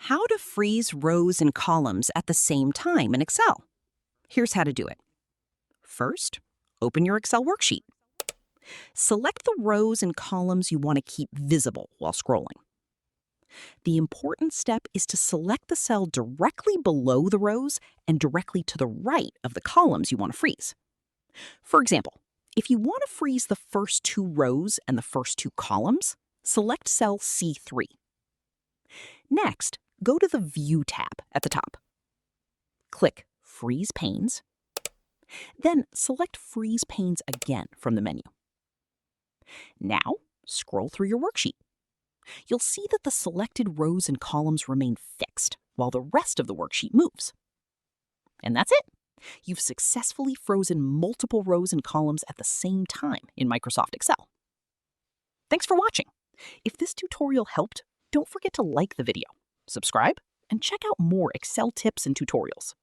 How to freeze rows and columns at the same time in Excel. Here's how to do it. First, open your Excel worksheet. Select the rows and columns you want to keep visible while scrolling. The important step is to select the cell directly below the rows and directly to the right of the columns you want to freeze. For example, if you want to freeze the first two rows and the first two columns, select cell C3. Next, go to the View tab at the top. Click Freeze Panes. Then select Freeze Panes again from the menu. Now, scroll through your worksheet. You'll see that the selected rows and columns remain fixed while the rest of the worksheet moves. And that's it. You've successfully frozen multiple rows and columns at the same time in Microsoft Excel. Thanks for watching. If this tutorial helped, don't forget to like the video, subscribe, and check out more Excel tips and tutorials.